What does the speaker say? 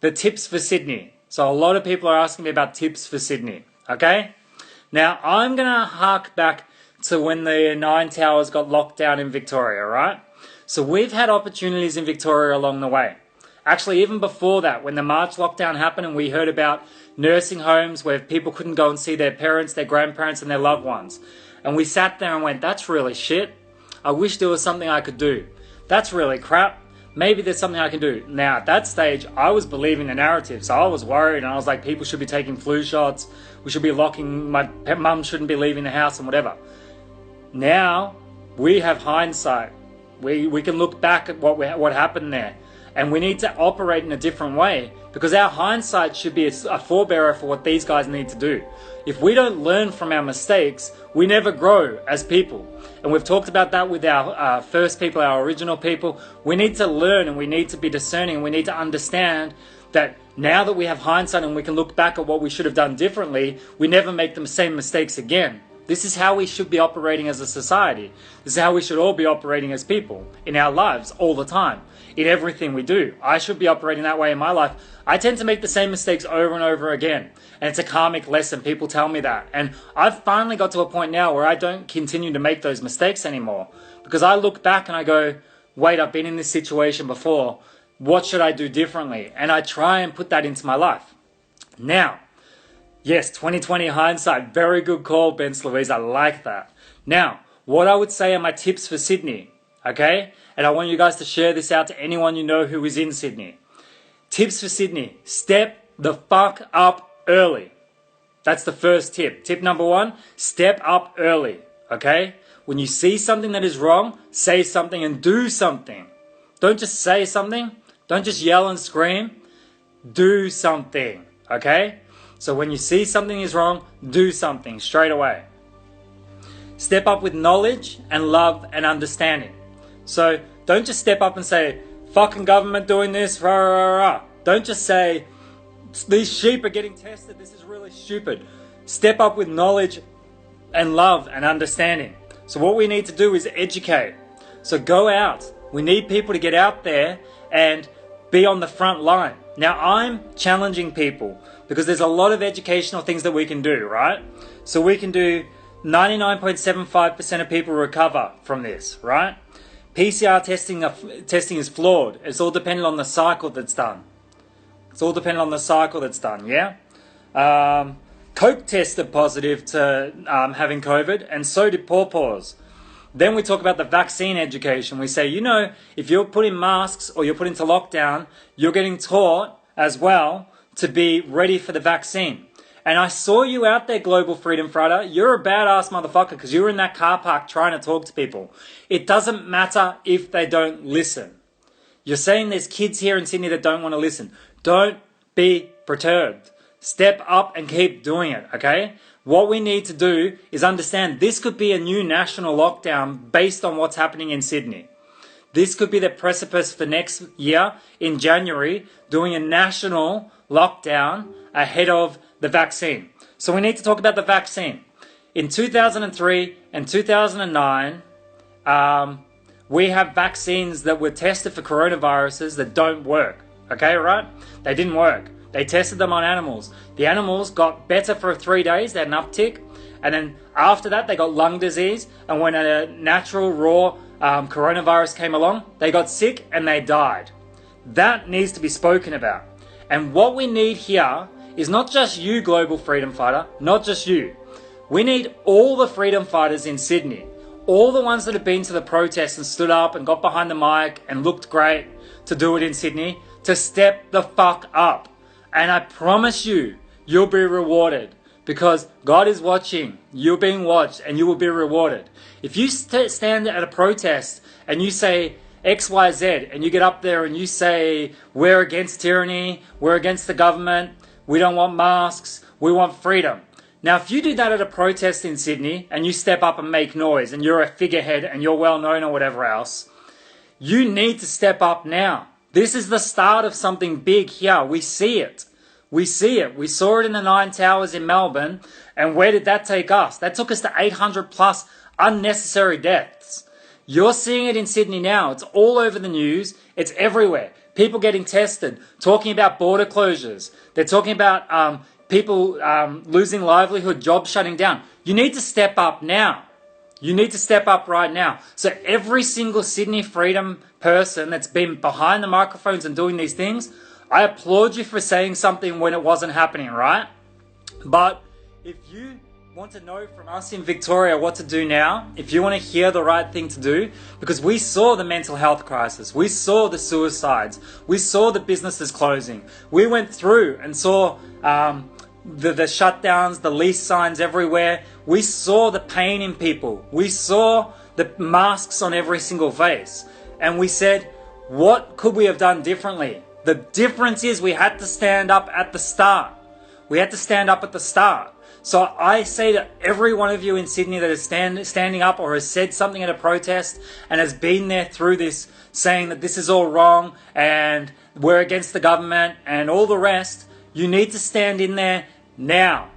the tips for Sydney. So a lot of people are asking me about tips for Sydney, okay? Now, I'm going to hark back to when the Nine Towers got locked down in Victoria, right? So we've had opportunities in Victoria along the way. Actually, even before that, when the March lockdown happened and we heard about nursing homes where people couldn't go and see their parents, their grandparents, and their loved ones. And we sat there and went, that's really shit. I wish there was something I could do. That's really crap. Maybe there's something I can do. Now, at that stage, I was believing the narrative. So I was worried and I was like, people should be taking flu shots. We should be locking, my mum shouldn't be leaving the house and whatever. Now, we have hindsight. We can look back at what happened there. And we need to operate in a different way because our hindsight should be a forebearer for what these guys need to do. If we don't learn from our mistakes, we never grow as people. And we've talked about that with our first people, our original people. We need to learn and we need to be discerning and we need to understand that now that we have hindsight and we can look back at what we should have done differently, we never make the same mistakes again. This is how we should be operating as a society. This is how we should all be operating as people in our lives all the time, in everything we do. I should be operating that way in my life. I tend to make the same mistakes over and over again. And it's a karmic lesson. People tell me that. And I've finally got to a point now where I don't continue to make those mistakes anymore. Because I look back and I go, wait, I've been in this situation before. What should I do differently? And I try and put that into my life. Now, yes, 2020 hindsight. Very good call, Ben Louise. I like that. Now, what I would say are my tips for Sydney, okay? And I want you guys to share this out to anyone you know who is in Sydney. Tips for Sydney. Step the fuck up early. That's the first tip. Tip number 1, step up early, okay? When you see something that is wrong, say something and do something. Don't just say something. Don't just yell and scream. Do something, okay? So when you see something is wrong, do something straight away. Step up with knowledge and love and understanding. So don't just step up and say, fucking government doing this, rah, rah, rah. Don't just say, these sheep are getting tested, this is really stupid. Step up with knowledge and love and understanding. So what we need to do is educate. So go out. We need people to get out there and be on the front line. Now I'm challenging people because there's a lot of educational things that we can do, right? So we can do 99.75% of people recover from this, right? PCR testing is flawed. It's all dependent on the cycle that's done. Yeah? Coke tested positive to having COVID, and so did Pawpaws. Then we talk about the vaccine education. We say, if you're put in masks or you're put into lockdown, you're getting taught as well to be ready for the vaccine. And I saw you out there, Global Freedom Fighter. You're a badass motherfucker because you were in that car park trying to talk to people. It doesn't matter if they don't listen. You're saying there's kids here in Sydney that don't want to listen. Don't be perturbed. Step up and keep doing it, okay? What we need to do is understand this could be a new national lockdown based on what's happening in Sydney. This could be the precipice for next year in January, doing a national lockdown ahead of the vaccine. So we need to talk about the vaccine. In 2003 and 2009, we have vaccines that were tested for coronaviruses that don't work. Okay, right? They didn't work. They tested them on animals. The animals got better for 3 days. They had an uptick. And then after that, they got lung disease. And when a natural, raw coronavirus came along, they got sick and they died. That needs to be spoken about. And what we need here is not just you, Global Freedom Fighter, not just you. We need all the freedom fighters in Sydney, all the ones that have been to the protests and stood up and got behind the mic and looked great to do it in Sydney, to step the fuck up. And I promise you, you'll be rewarded because God is watching. You're being watched and you will be rewarded. If you stand at a protest and you say X, Y, Z, and you get up there and you say, we're against tyranny, we're against the government, we don't want masks, we want freedom. Now, if you do that at a protest in Sydney and you step up and make noise and you're a figurehead and you're well known or whatever else, you need to step up now. This is the start of something big here. We see it. We see it. We saw it in the Nine Towers in Melbourne. And where did that take us? That took us to 800 plus unnecessary deaths. You're seeing it in Sydney now. It's all over the news. It's everywhere. people getting tested, talking about border closures. They're talking about people losing livelihood, jobs shutting down. You need to step up now. You need to step up right now. So every single Sydney Freedom person that's been behind the microphones and doing these things, I applaud you for saying something when it wasn't happening, right? But if you want to know from us in Victoria what to do now, if you want to hear the right thing to do, because we saw the mental health crisis, we saw the suicides, we saw the businesses closing, we went through and saw the shutdowns, the lease signs everywhere, we saw the pain in people, we saw the masks on every single face, and we said, what could we have done differently? The difference is we had to stand up at the start. We had to stand up at the start. So I say to every one of you in Sydney that is standing up or has said something at a protest and has been there through this, saying that this is all wrong and we're against the government and all the rest, you need to stand in there now.